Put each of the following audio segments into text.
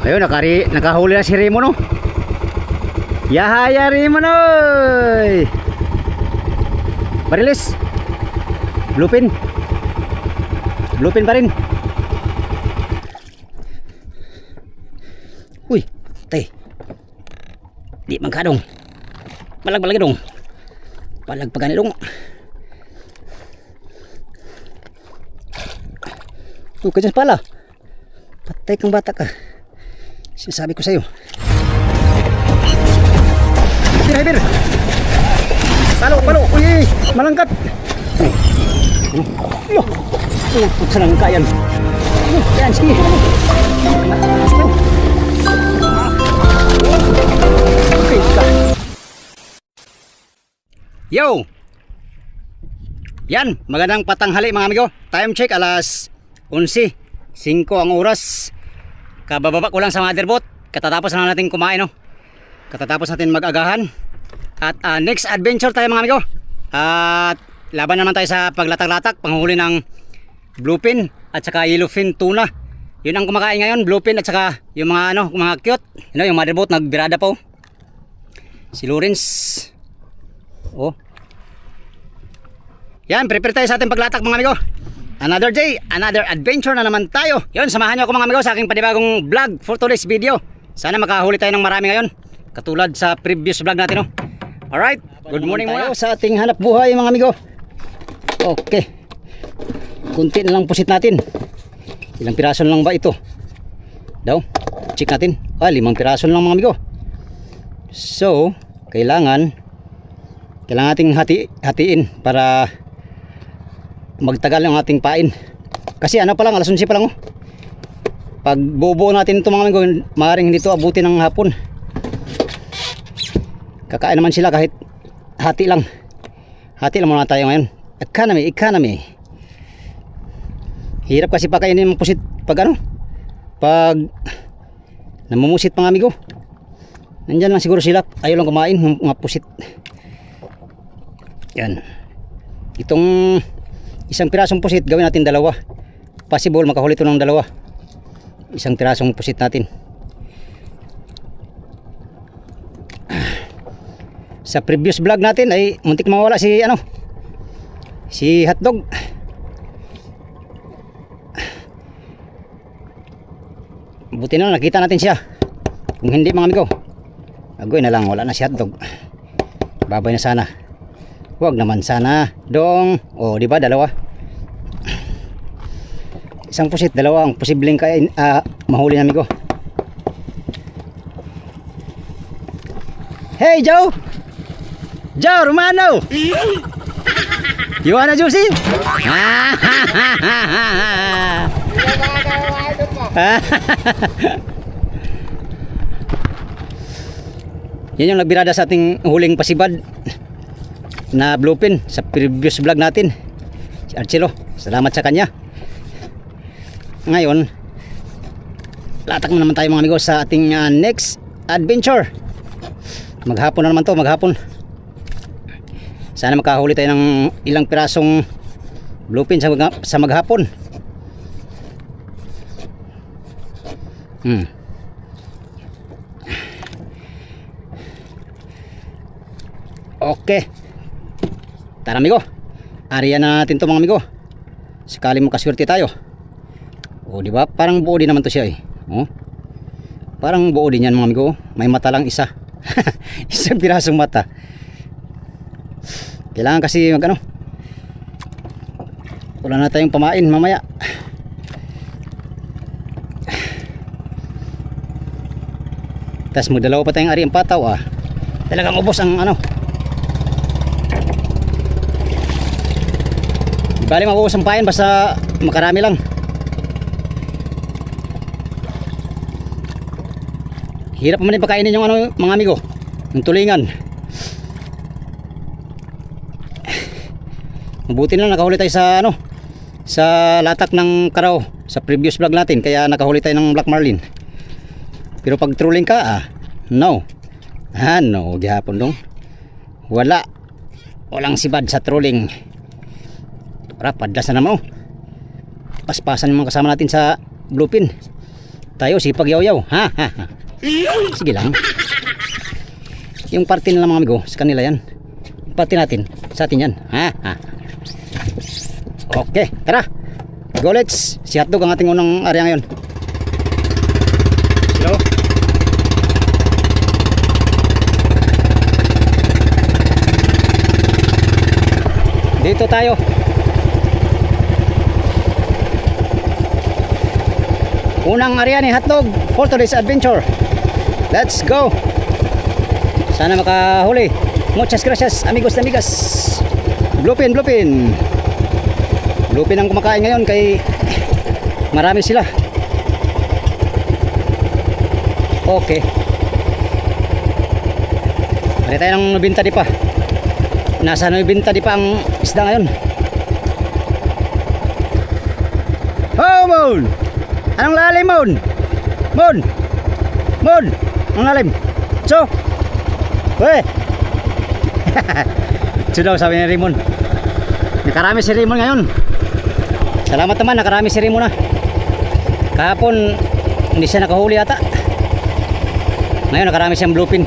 Ayun, nakahuli na si Raymond, no? Yahaya Raymond, oy! Barilis. Bluefin. Bluefin pa rin. Uy, tay. Di man kadong. Balag dong. Balag pagani dong. Tuh, ka dyan pala. Patay kang bata ka. Sinasabi ko sa'yo. Hyper. Palo. Uy, malangkat. Yo. Senang kayan. Yan, sige. Okay, ka. Yo. Yan, magandang patanghali mga amigo. Time check alas 11:05 ang oras. Kabababa ko lang sa motherboard. Katatapos na natin kumain, no? Katatapos natin mag-agahan. At next adventure tayo mga amigo. At laban naman tayo sa paglatak-latak, panghuli ng bluefin at saka yellowfin tuna. Yun ang kumakain ngayon, bluefin at saka yung mga mga cute. You know, yung motherboard nagbirada po. Si Lawrence. Oh. Yan, prepare tayo sa ating paglatak mga amigo. Another day, another adventure na naman tayo. Yun, samahan nyo ako mga amigo sa aking panibagong vlog for today's video. Sana makahuli tayo ng marami ngayon, katulad sa previous vlog natin, no? Alright, good morning muna sa ating hanap buhay mga amigo. Okay, kunti na lang pusit natin. Ilang piraso lang ba ito? Daw, check natin. 5 piraso lang mga amigo. So, kailangan nating hatiin para magtagal yung ating pain. Kasi ano pa lang, alas 11 pa lang, oh. Pag bubuo natin ito mga amigo, maaaring hindi ito abutin ng hapon. Kakain naman sila kahit hati lang muna tayo ngayon. Economy. Hirap kasi pakainin ng pusit pag namumusit mga amigo. Nandyan lang siguro sila, ayaw lang kumain ng mga pusit. Yan, itong isang pirasong pusit gawin natin dalawa. Possible makahuli ito ng dalawa. Isang pirasong pusit natin. Sa previous vlog natin ay muntik mawala si hotdog. Buti na nakita natin siya. Kung hindi mga amigo, agoy na lang, wala na si hotdog. Babay na sana. Huwag naman sana dong. O, di ba dalawa? Isang pusit, dalawa ang posibleng mahuli na amigo. Hey Joe Romano. You wanna juicy? Yan yung nagbirada sa ating huling pasibad na bluefin sa previous vlog natin, si Archelo. Salamat sa kanya. Ngayon latak na naman tayo mga amigo sa ating next adventure. Maghapon na naman to, maghapon. Sana makahuli tayo ng ilang pirasong bluefin sa maghapon. Okay, tara amigo, ariyan na natin to mga amigo. Sakali makaswerte tayo. O di ba? Parang buo din naman to siya, eh. Oh. Parang buo din yan mga amigo. May mata lang isa. Isang pirasong mata. Kailangan kasi wala na tayong pamain mamaya. Tas magdalawa pa tayong ari ang pataw, ah. Talagang ubos ang Di bali maubos ang pain basta makarami lang. Hirap naman din pakainin yung mga amigo, yung tulingan. Mabuti na nakahuli tayo sa latak ng karaw sa previous vlog natin, kaya nakahuli tayo ng black marlin. Pero pag trolling ka, no, gihapon dong. Walang sibad sa trolling. Tara, padlas na naman, paspasan yung mga kasama natin sa bluefin. Tayo sipag yaw-yaw. Ha, ha, ha. Sige lang. Yung party nila mga amigo, sa kanila yan. Yung party natin, sa atin yan. Ha, ha. Okay, tara. Go, let's. Si hotdog ang ating unang area ngayon. Hello. Dito tayo. Unang area ni hotdog for today's adventure. Let's go. Sana makahuli. Muchas gracias amigos na amigas. Bluepin, bluepin. Bluepin ang kumakain ngayon kay marami sila. Okay. Mari tayo ng 90 di pa. Nasa 90 di pa ang isda ngayon. Oh, Mon! Anong lalim, Mon? Mon! Mon! Anong lalim? So! Weh! Ito daw sabi ni Raymond. Nakarami si Raymond ngayon. Salamat naman, nakarami si Raymond na. Kahapon hindi siya nakahuli ata. Ngayon nakarami siyang bluepin.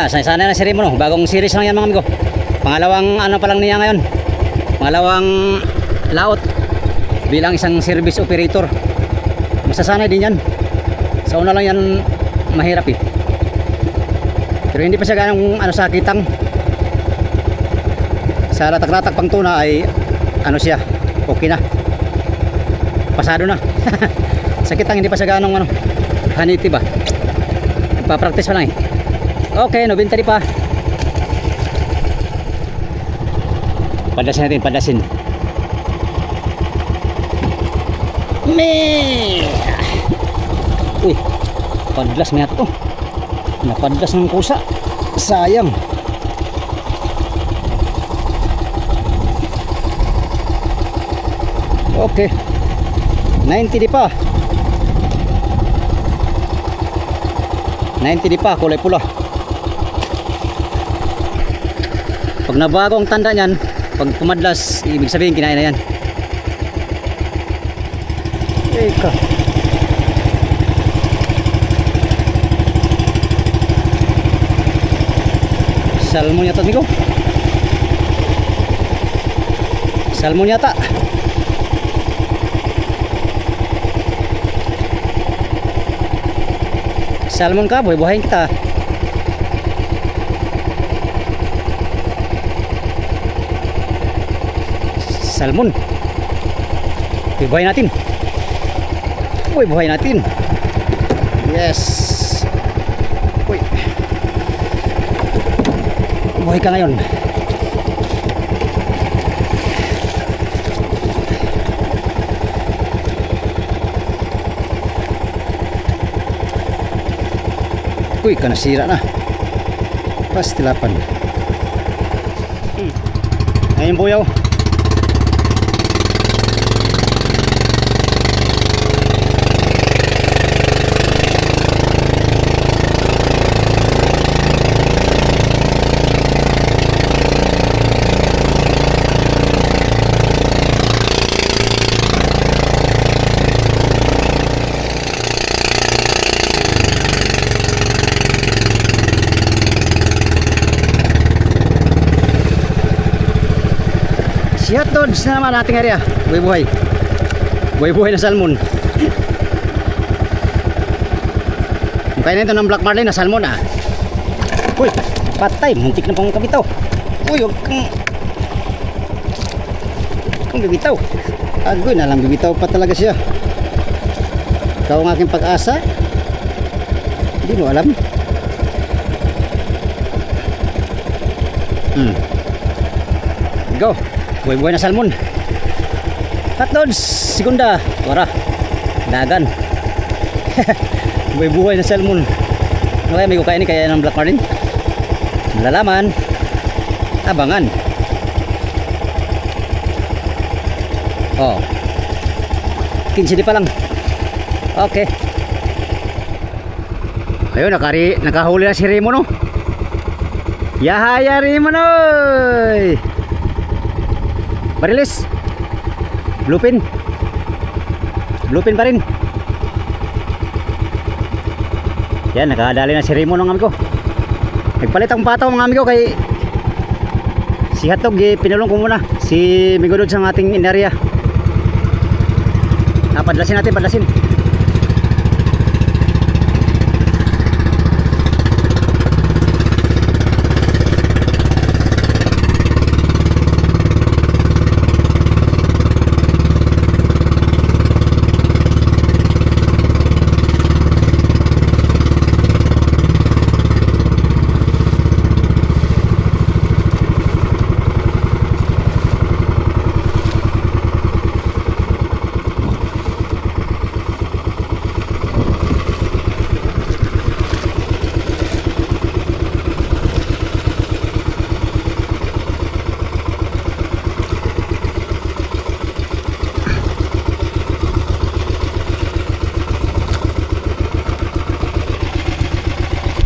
Sana na si Raymond, no? Bagong series lang yan mga amigo. Pangalawang ano pa lang niya ngayon. Pangalawang laot bilang isang service operator. Masasanay din yan. Sa una lang yan mahirap eh. Pero hindi pa siya ganang ano sa kitang. Sa latak-latak pang tuna ay ano siya, okay na. Pasado na. Sa kitang hindi pa siya ganong ano, haniti ba. Nagpa-practice pa lang eh. Okay, 90 pa. Padasin natin, padasin. Uy, padlas may ato. Napadlas ng kusa. Sayang. Okay. 90 di pa. 90 di pa, kulay pula. Pag nabago ang tanda niyan, pag pumadlas, ibig sabihin kinain na yan. Eka. Salmon yata amigo. Salmon yata. Salmon ka, buhay-buhayin kita. Salmon. Buhay natin. Buhay natin. Yes. Uy. Buhay ka ngayon. Uy, ka nasira na. Pastilapan. Ayun buyaw. Si hotdogs na naman ating area. Buhay-buhay. Buhay-buhay na salmon. Kaya na ito ng black marlin na salmon ah. Uy, patay. Muntik na pang kabitaw. Uy, huwag kang bibitaw. Agoy na lang, bibitaw pa talaga siya. Ikaw ang aking pag-asa. Hindi mo alam. Go. Buhay-buhay na salmon. Hotdogs, segunda. Wara. Dagan. Buhay-buhay na salmon. Ano kaya may kukain ni kaya ng black marlin? Malalaman. Abangan. Oh. 15 di pa lang. Okay. Ayun, nakahuli na si Remo, no? Yahaya Remo, noy! Barilis. Bluepin. Bluepin pa rin. Yan, nakadali na si Raymond ng amigo. Nagpalit akong pataw mga amigo kay si Hatog, pinulong ko muna si Migodod sa ating inarya. Padlasin natin, padlasin.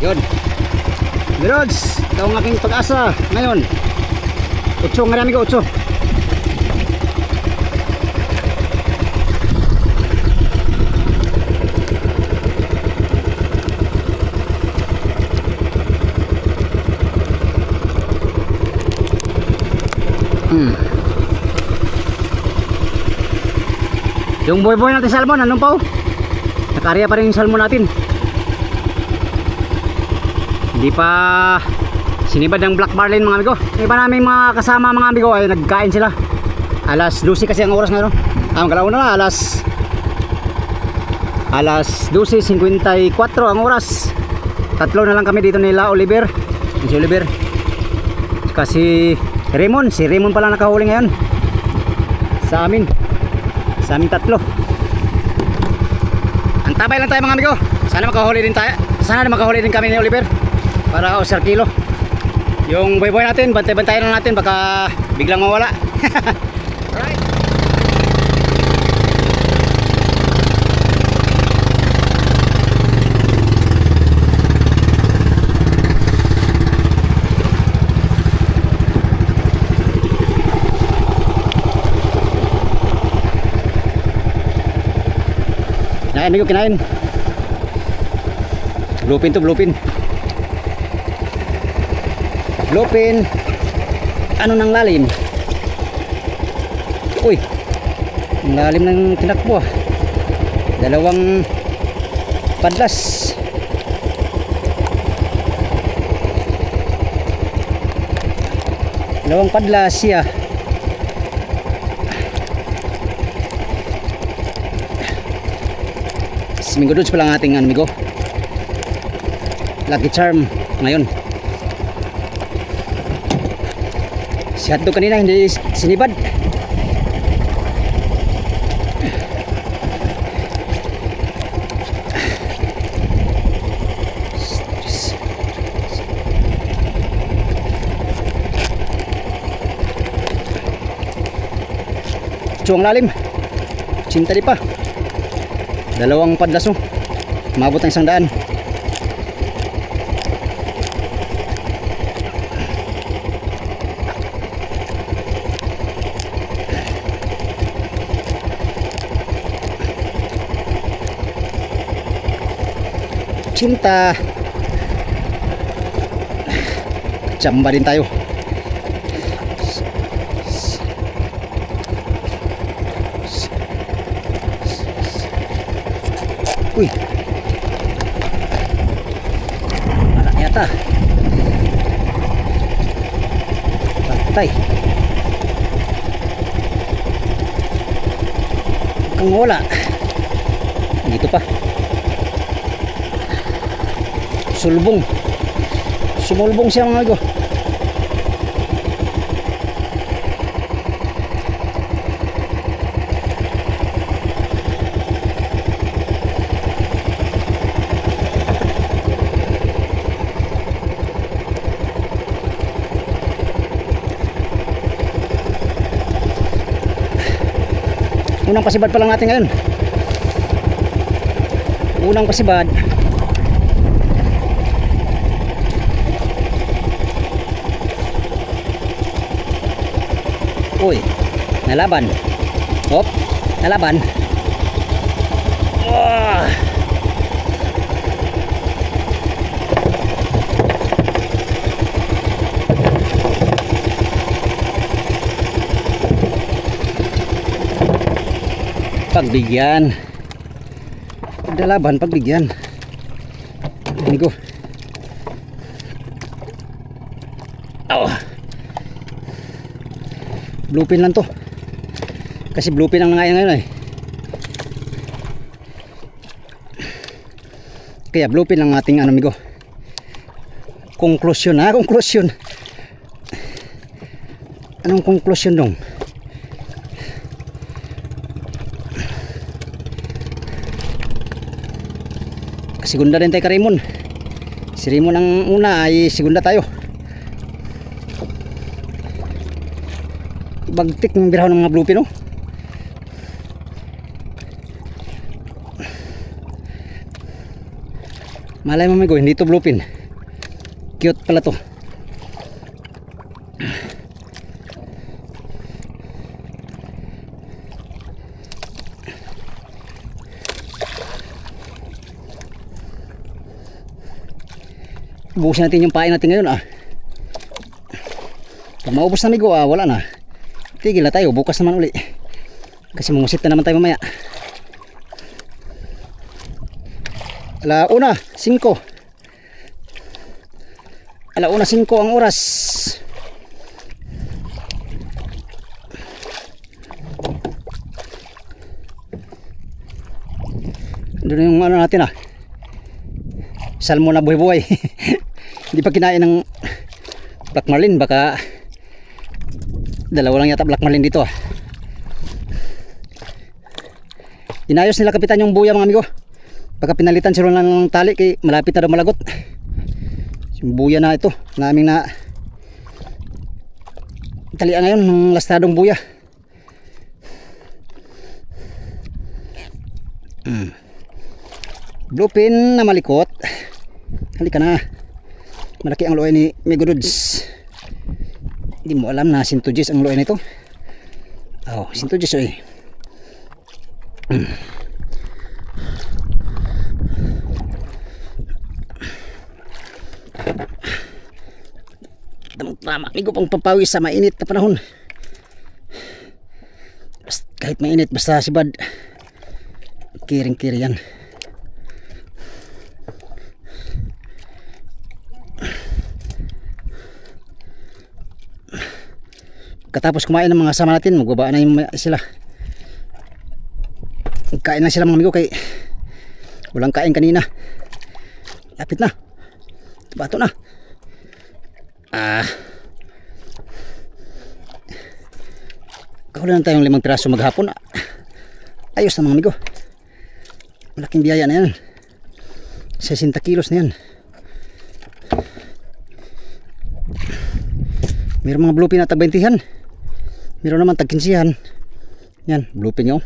Yun. Mirods, ikaw ang aking pag-asa ngayon. 8 nga namin ko, 8. Yung boy-boy natin salmon, anong pa? Nakarya pa rin yung salmon natin. Hindi pa sinibad ng black marlin mga amigo. Iba namin mga kasama mga amigo ay nagkain sila. Alas 12 kasi ang oras ngayon. Galaw na alas 12:54 ang oras. Tatlo na lang kami dito nila Oliver. Si Oliver. Kasi Raymond, si Raymond pala nakahuli ngayon. Sa amin tatlo. Antabay lang tayo mga amigo. Sana makahuli din tayo. Sana makahuli din kami ni Oliver. Para o kilo. Yung boy-boy natin, bantay-bantayan lang natin, baka biglang mawala. Alright. Kinain amigo, kinain. Bluepin to, bluepin. Bluepin. Ano nang lalim? Uy, ang lalim ng tinakbo. Dalawang padlas. Dalawang padlas siya. Migodods pa lang ating amigo. Lucky charm ngayon. Si Hatdog kanina hindi sinibad. Cuang lalim. Cinta di pa. Dalawang padlas oh. Mabot ng 100. Cinta. Chamba din tayo. Uy. Anak yata. Patay. Kung wala. Dito pa. Sulbong. Sumulbong siya mga amigo. Unang pasibad pa lang natin ngayon. Unang pasibad. Uy, nalaban. Hop, nalaban. Wah. Pagbigyan. Ada laban pagbigyan. Amigo. Oh. Bluepin lang to. Kasi bluepin ang nangayon ngayon eh. Kaya bluepin lang ating ano amigo. Konklusyon ha, konklusyon. Anong konklusyon dong? Segunda din tayo kay Raymond. Si Raymond ang una ay segunda tayo. Bagtik ng biraho ng mga bluepin oh. Malay mo amigo, hindi to bluepin. Cute pala to. Bukusin natin yung pain natin ngayon ah. Pag maubos na amigo ah, wala na. Tigil na tayo, bukas naman uli. Kasi mungusit na naman tayo mamaya. Alauna 5. Alauna 5 ang oras. Doon yung ano natin ah. Salmon na buhay-buhay. Hindi pa kinain ng black marlin. Baka dalawa lang yata black marlin dito ah. Inayos nila kapitan yung buya mga amigo. Baka pinalitan sila ng tali kay malapit na daw malagot. Yung buya na ito naming na talian ngayon ng lastadong buya. Bluepin na malikot. Halika na. Malaki ang loe ni Megodudes. Hindi mo alam na 110 ang loe nito. Oh, 110 eh. Tama, amigo pang papawis sa mainit na panahon. Kahit mainit basta sibad. Kiring-kiri yan. Katapos kumain ng mga kasama natin, magbaba na yung sila. Kain na sila mga amigo kay walang kain kanina. Lapit na. Bato na. Kahuli na tayong 5 piraso maghapon. Ayos na mga amigo. Malaking biyaya na yan. 60 kilos na yan. Meron mga bluepin na tag 20-han. Meron naman tag 15-han. Yan, bluepin nyo.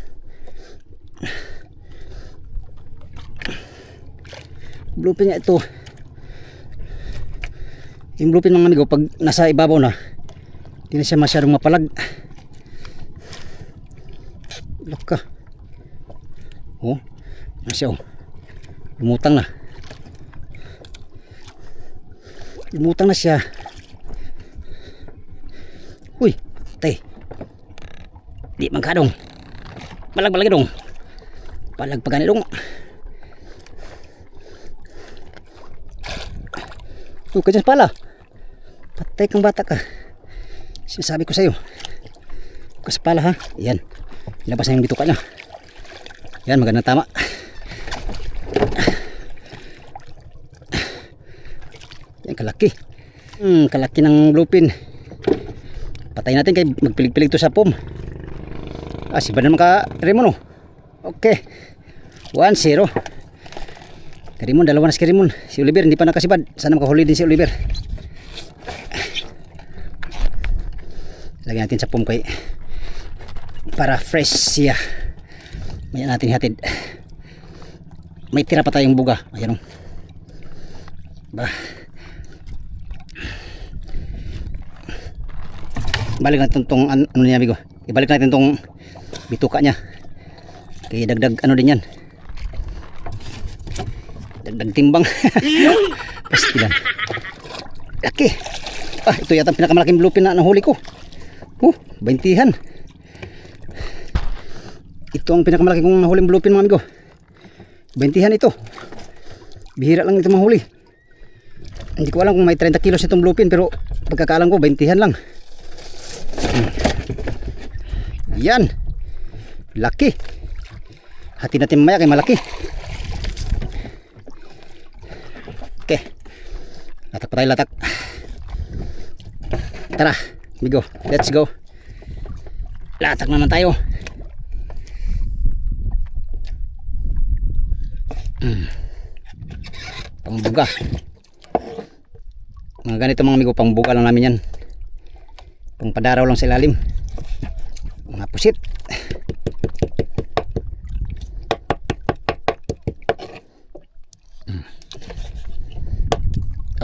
Bluepin nga ito. Yung bluepin mga amigo, pag nasa ibabaw na, hindi na siya masyadong mapalag. Laka. Oh, nasya oh. Lumutang na. Lumutang na siya. Uy, tay. Di magkadong. Balag-balag dong. Balag pagani dong. Kanya pala. Patay kang bata ka. Sinasabi ko sa'yo. Kasi pala ha. Yan. Ilabas na yung bituka niya. Yan, magandang tama. Yan, kalaki. Kalaki ng bluepin. Patay natin kay magpilig-pilig to sa pom. Siba naman ka Raymond oh. Okay. 1-0. Karimon, dalawa na si Karimon. Si Oliver hindi pa nakasibad. Sana makahuli din si Oliver. Lagyan natin sa pom kay para fresh siya. Mayan natin hatid. May tira pa tayong buga. Ayan o. Balik natin itong ano niya amigo. Ibalik natin itong bituka niya. Kaya dagdag ano din yan. Dagdag timbang. Pastilan. Laki. Ito yata ang pinakamalaking bluefin na nahuli ko. 20-han. Ito ang pinakamalaking kong nahuling bluefin mga amigo. 20-han ito. Bihira lang ito mahuli. Hindi ko alam kung may 30 kilos itong bluefin, pero pagkakaalam ko 20-han lang. Yan. Laki. Hati natin mamaya kay malaki. Okay. Latak pa tayo, latak. Tara, amigo, let's go. Latak naman tayo. Pangbuga. Mga ganito mga amigo, pangbuga lang namin yan. Pangpadaraw lang sa ilalim. Mga pusit.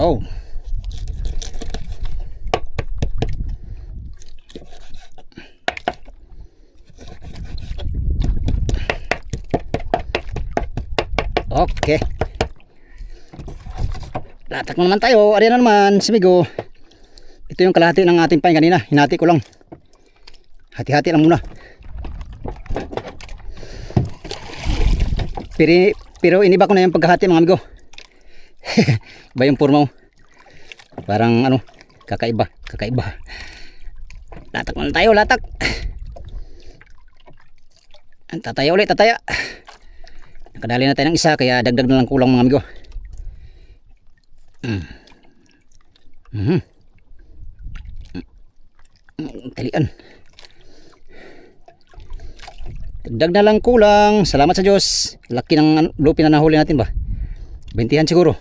Oh. Okay. Latak naman tayo. Ariyan na naman, samigo. Ito yung kalahati ng ating pain kanina. Hinati ko lang. Hati-hati lang muna. Pero iniba ko na yung paghahati mga amigo. Iba yung forma mo. Parang ano, kakaiba. Latak naman tayo, latak. Tataya ulit, tataya. Nakadali na tayo ng isa, kaya dagdag na lang kulang mga amigo. Talian. Dagdag na lang kulang. Salamat sa Diyos. Laki ng bluefin na nahuli natin ba? 20-han siguro.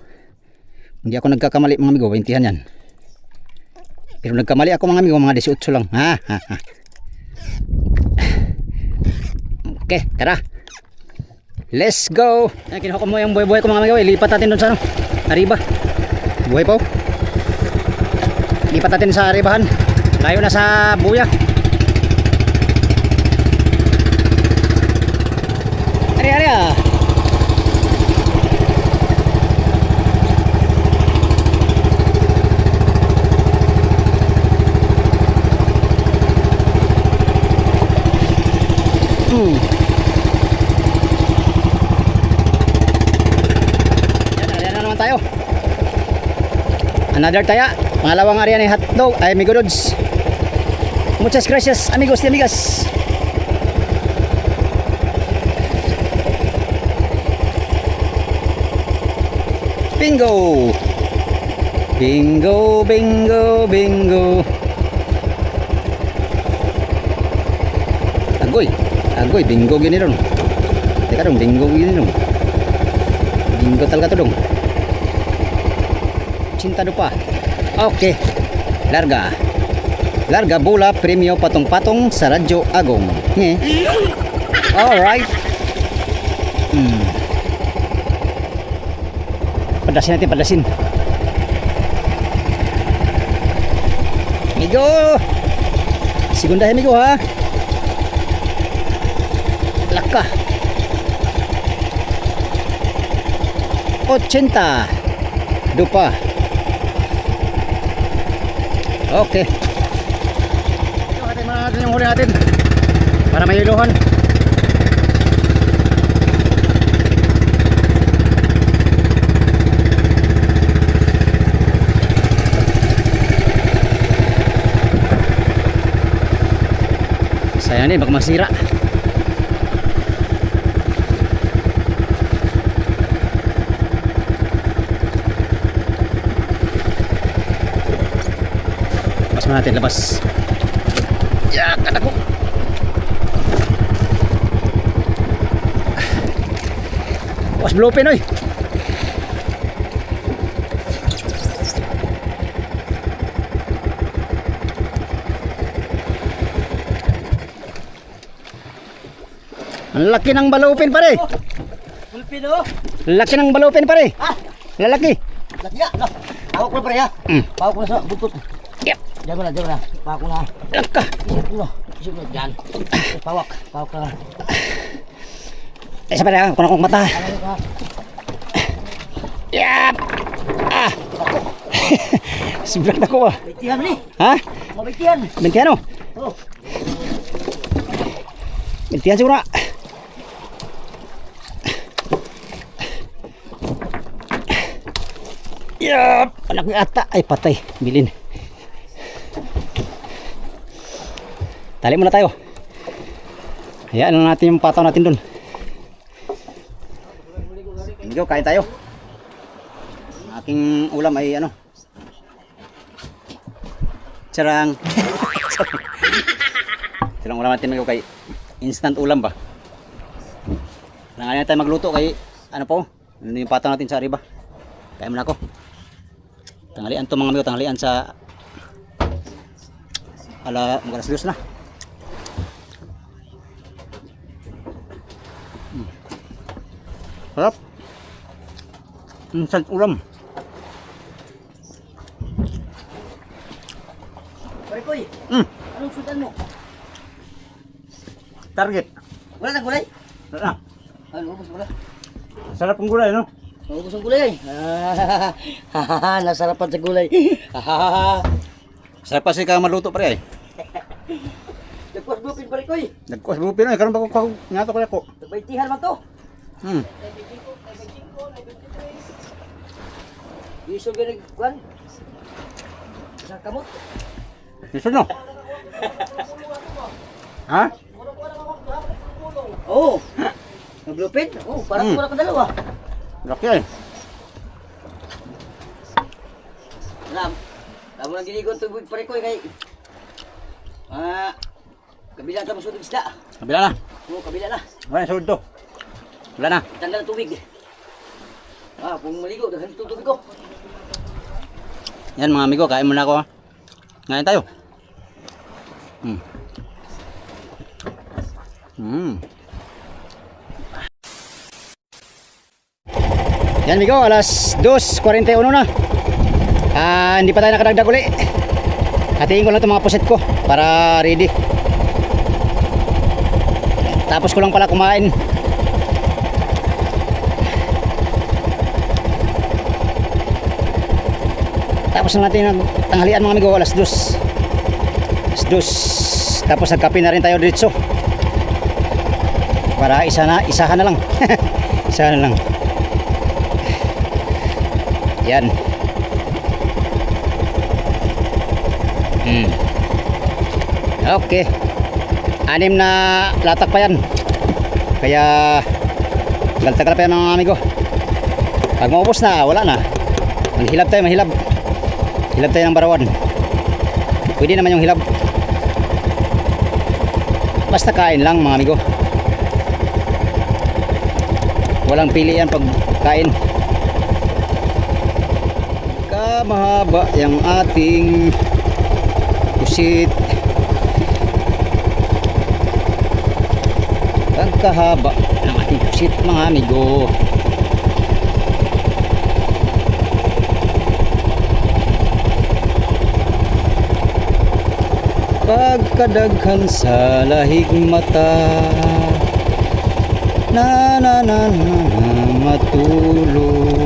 Hindi ako nagkakamali mga amigo, 20-han yan. Pero nagkamali ako mga amigo, mga 18 lang. Okay, tara. Let's go. Kinuha ko mo yung buhay-buhay ko mga amigo. Ilipat natin doon sa ano, arriba. Buhay po. Lipat natin sa arribahan. Layo na sa buya. Ari ah. Yan na naman tayo. Another taya. Pangalawang area ni hotdog ay amigo dods. Muchas gracias amigos y amigas. Bingo. Bingo, bingo, bingo. Agoy, bingo gini dong. Teka dong, bingo gini dong. Bingo talaga to dong. Cinta dupa. Okay. Larga bola premio patong-patong sa Radyo Agong. Alright. Padasin natin, padasin. Amigo. Segundahin amigo ha. Laka. 80. Dupa. Okay. Hatiin muna natin yung huli natin para may iluhan. Sayang din, baka masira. Natin labas. Ya, kata ko. Was bluefin oy. Ang laki ng balupin pare. Bluefin oh. Laki ng balupin pare. Lalaki. Laki ya. Hawak ko pare ha. Hawak ko sa butut. Yep. Diyan mo na. Pawak ko na. Laka. Isip mo. Diyan. Pawak ka na. Isa pare ha, kung akong mata. Yap! Ah! Sobrang dako ah. Baitihan ni. Ha? Mabaitihan. Bentiano? Oh. Bentian siguro na. Yap! Anak ni ata. Ay, patay. Bilin. Tali muna tayo. Hayaan lang natin yung pataw natin dun. Medyo, kain tayo. Ang aking ulam ay ano? Charang. Silang ulam natin medyo kay instant ulam ba? Kailangan natin magluto kay ano po? Ano yung pataw natin sa arriba? Kain muna ako. Tanghalian to mga amigo, tanghalian sa alas 2 na. Sarap. Instant ulam. Pare koy. Anong sudan mo? Target. Wala na gulay. Wala. Ano, ubos wala. Sarap ng gulay, no? Ubos ang gulay. Nasarapan sa gulay. Sarap kasi ka maluto pare ay. Nagkuas bupin pare koy. Nagkuas bupin ay karon ba ko ngato kaya ko. Nagbaitihan man to. Hmm. Iso gani kuan. Sa kamot. Gusto no? Ha? Oh. Naglupit? Oh, parang wala ka dalawa. Laki ay. Alam. Tamo lang ginigon tubig pare koy kay. Kabila ta masud isda. Kabila na. Oh, kabila na. Wala sa to. Wala na. Tanggal ang tubig. Kung maligo, daghan itong tubig ko. Yan mga amigo, kain muna ako. Ngayon tayo. Yan amigo, alas 2:41 na. Hindi pa tayo nakadagdag uli. Hatiin ko lang itong mga puset ko para ready. Tapos ko lang pala kumain. Tapos na natin ang tanghalian mga amigo, alas 2. Alas 2. Tapos nagkape na rin tayo diretso. Para isahan na lang. Isahan na lang. Yan. Okay. 6 na latak pa yan. Kaya tagal-tagal pa yan mga amigo. Pag maubos na, wala na. Manghilab tayo, mahilab. Hilab tayo ng barawan. Pwede naman yung hilab. Basta kain lang mga amigo. Walang pili yan pag kain. Mahaba yung ating pusit. Pagkahaba ng ating pusit mga amigo. Pagkadaghan sa lahig mata, na matulog.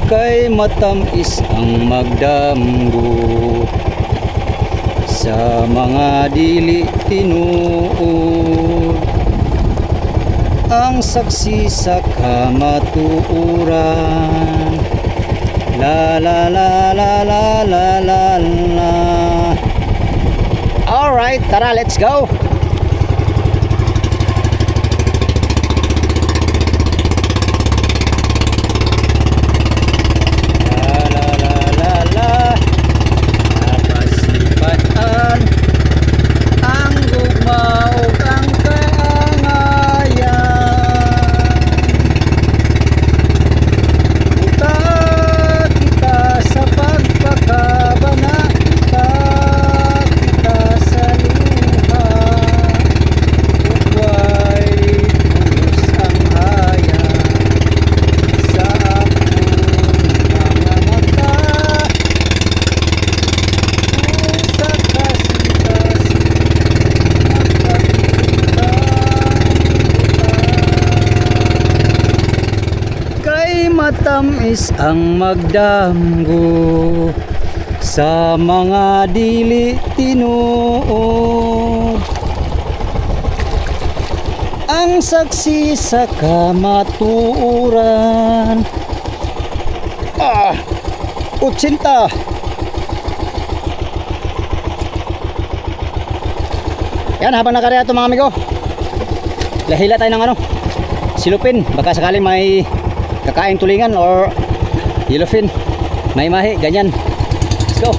Kay matamis ang magdamgo sa mga dili tinuod. Ang saksi sa kamatuuran, la la la la la la la la. Alright, tara, let's go. Ang gugmaog ang kaangayan. Buta kita sa pagpakabana, kita sa luha. tamis ang magdamgo sa mga dili tinuod. Ang saksi sa kamatuuran. 80. Yan, habang nakarya ito mga amigo, lahila tayo ng silupin. Baka sakaling may kakaing tulingan or yellowfin, may mahi, ganyan. Let's go.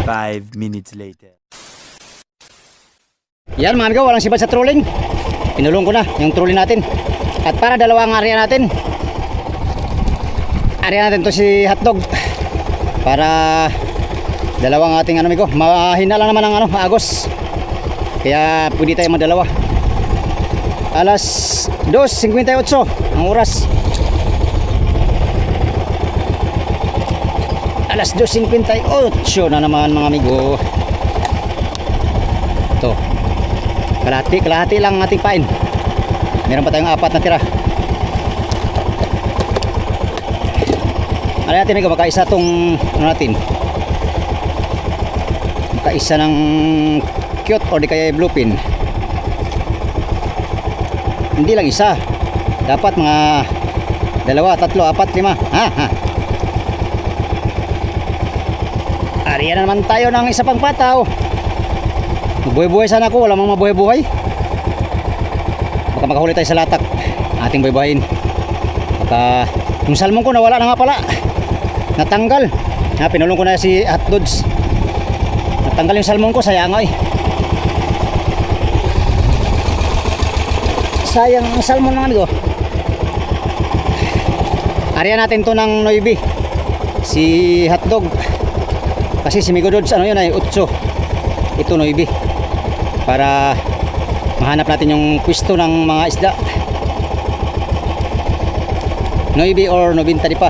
Five minutes later. Yan mga amigo, walang sibad sa trolling. Pinulong ko na yung trolling natin. At para dalawa ang area natin. Area natin to si hotdog. Para dalawang ating amigo. Mahina lang naman ang agos. Kaya pwede tayo magdalawa. Alas 2:58 ang oras. Alas 2:58 na naman mga amigo. Ito. Kalahati lang ating pain. Meron pa tayong 4 na tira. Ano natin amigo, makaisa tong natin. Makaisa ng cute o di kaya bluefin. Hindi lang isa. Dapat mga 2, 3, 4, 5. Ariyan na naman tayo ng isa pang pataw. Buhay-buhay sana ako, wala mang mabuhay-buhay. Baka makahuli tayo sa latak. Ating buhay-buhayin. Baka yung salmon ko nawala na nga pala. Natanggal. Pinulong ko na si hotdogs. Natanggal yung salmon ko, sayang ay. Sayang ang salmon ng amigo. Ariyan natin to ng Noibi. Si hotdog. Kasi si Migodods yun ay 8. Ito 9. Para mahanap natin yung pwesto ng mga isda. 9 or 90 di pa.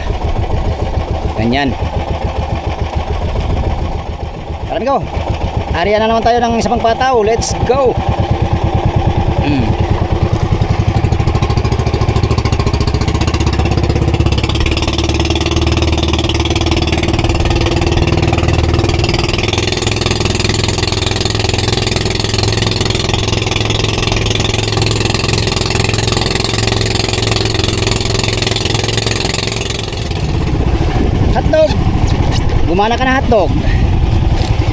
Ganyan. Tara amigo. Area na naman tayo ng isa pang pataw. Let's go. Hotdog. Gumana ka na hotdog.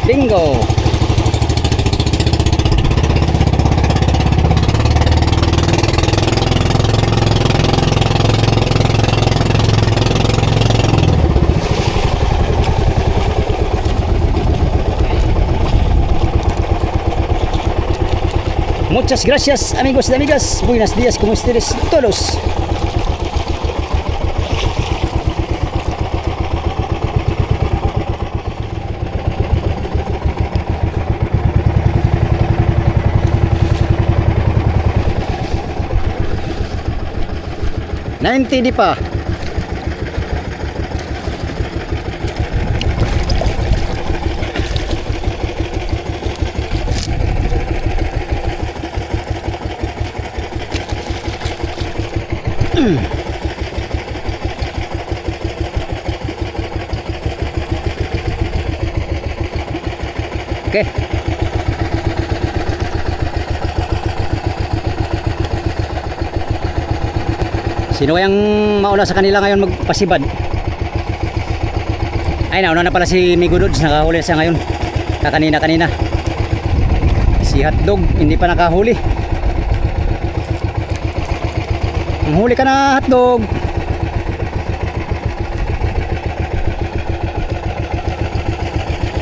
Bingo. Muchas gracias amigos y amigas. Buenos días, como ustedes todos. Di pa. Okay. Sino kayang mauna sa kanila ngayon magpasibad? Ay, nauna na pala si Migodods. Nakahuli siya ngayon. Kanina. Si hotdog hindi pa nakahuli. Ang huli ka na hotdog.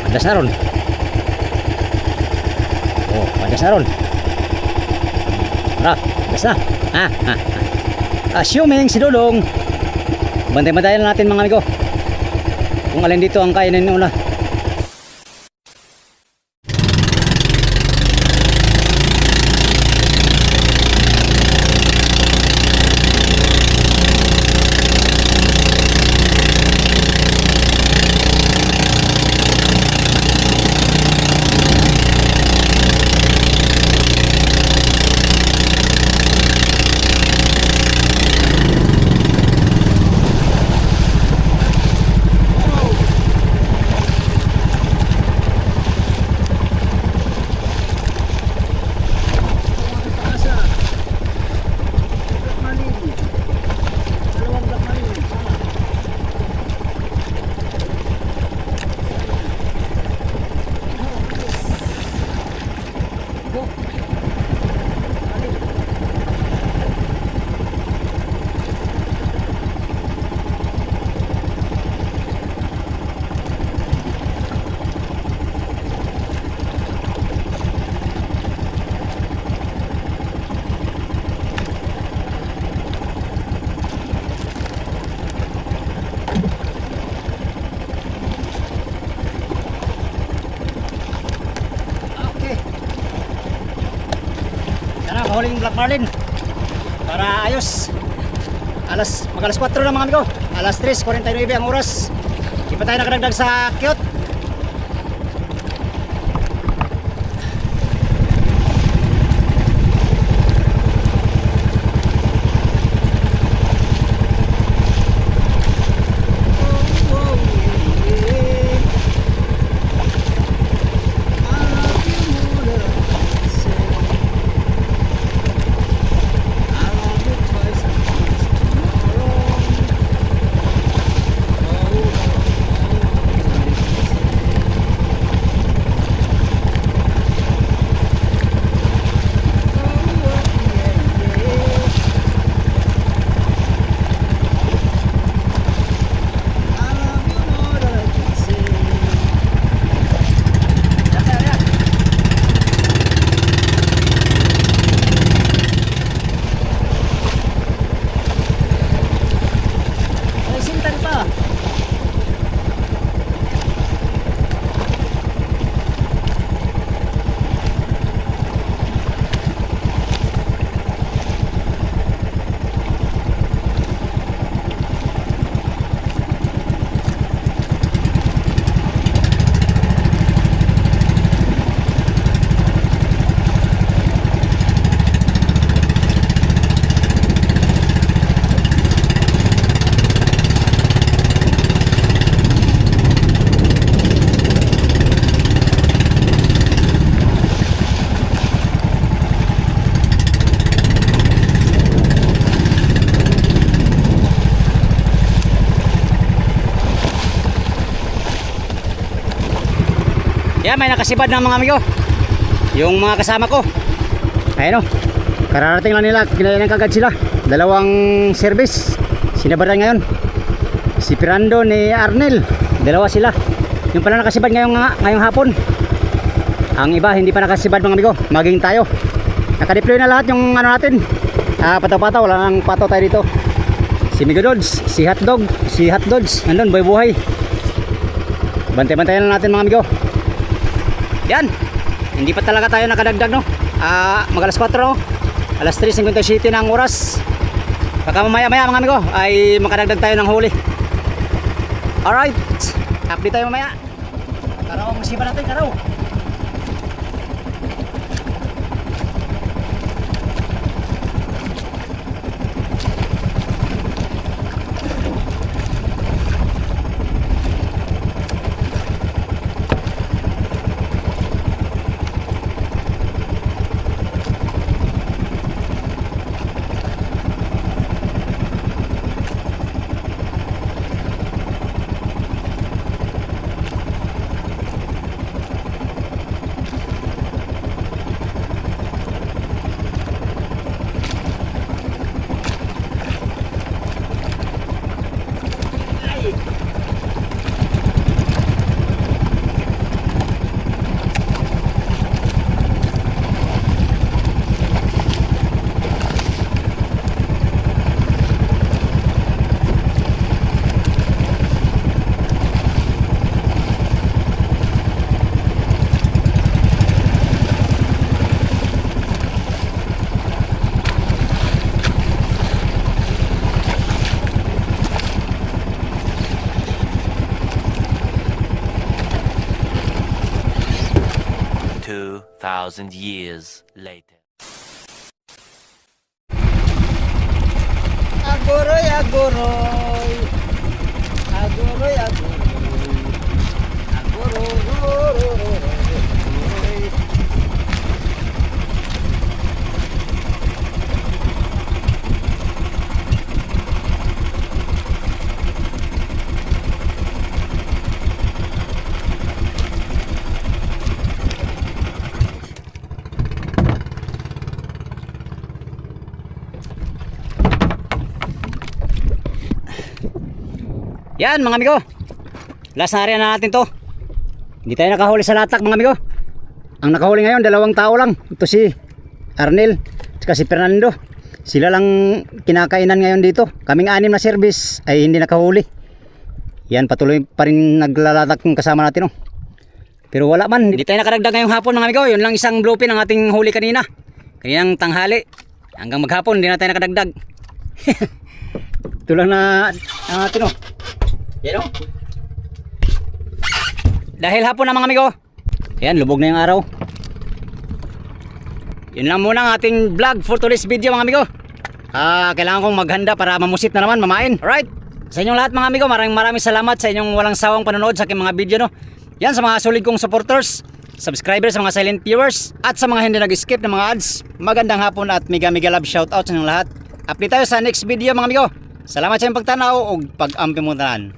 Padas na ron. Oh, padas na ron. Tara, padas na. Assuming si Dodong. Bantay-bantayan natin mga amigo kung alin dito ang kainin nila. huling black marlin. Para ayos. Mag alas 4 na mga amigo. Alas 3:49 ang oras. Di pa tayo nakadagdag sa cute. Yan, may nakasibad ng mga amigo. Yung mga kasama ko. Ayun o. Kararating lang nila. Kinayanan kagad sila. Dalawang service. Sinabaran ngayon. Si Pirando ni Arnel. Dalawa sila. Yung pala nakasibad ngayong hapon. Ang iba hindi pa nakasibad mga amigo. Maging tayo. Nakadeploy na lahat yung ano natin. Pataw-pataw. Wala nang pataw tayo dito. Si Migodods. Si Hotdog. Si Hotdogs. Nandun, buhay-buhay. Bantay-bantayan lang natin mga amigo. Yan, hindi pa talaga tayo nakadagdag no. Mag alas 4 no. Alas 3:57 na ang oras. Baka mamaya mga amigo ay makadagdag tayo ng huli. Alright, update tayo mamaya. Karaw ang siba natin, karaw. Thousand years later. Agoroy, agoroy. Agoroy, agoroy. Agoroy. Yan mga amigo. Last na area na natin to. Hindi tayo nakahuli sa latak mga amigo. Ang nakahuli ngayon, dalawang tao lang. Ito si Arnel at si Fernando. Sila lang kinakainan ngayon dito. Kaming 6 na service ay hindi nakahuli. Yan, patuloy pa rin naglalatak yung kasama natin. Pero wala man. Hindi tayo nakaragdag ngayong hapon mga amigo. Yun lang isang bluepin ang ating huli kanina. Kanyang tanghali. Hanggang maghapon, hindi na tayo nakadagdag. Ito lang na atin o. Yan o. Dahil hapon na mga amigo. Ayan, lubog na yung araw. Yun lang muna ang ating vlog for today's video mga amigo. Kailangan kong maghanda para mamusit na naman, mamain. Alright. Sa inyong lahat mga amigo, maraming salamat sa inyong walang sawang panonood sa aking mga video no. Yan sa mga solid kong supporters, subscribers, sa mga silent viewers, at sa mga hindi nag-skip ng mga ads. Magandang hapon at mega love shoutout sa inyong lahat. Update tayo sa next video mga amigo. Salamat sa inyong pagtanaw o pag-ampi mo tanan.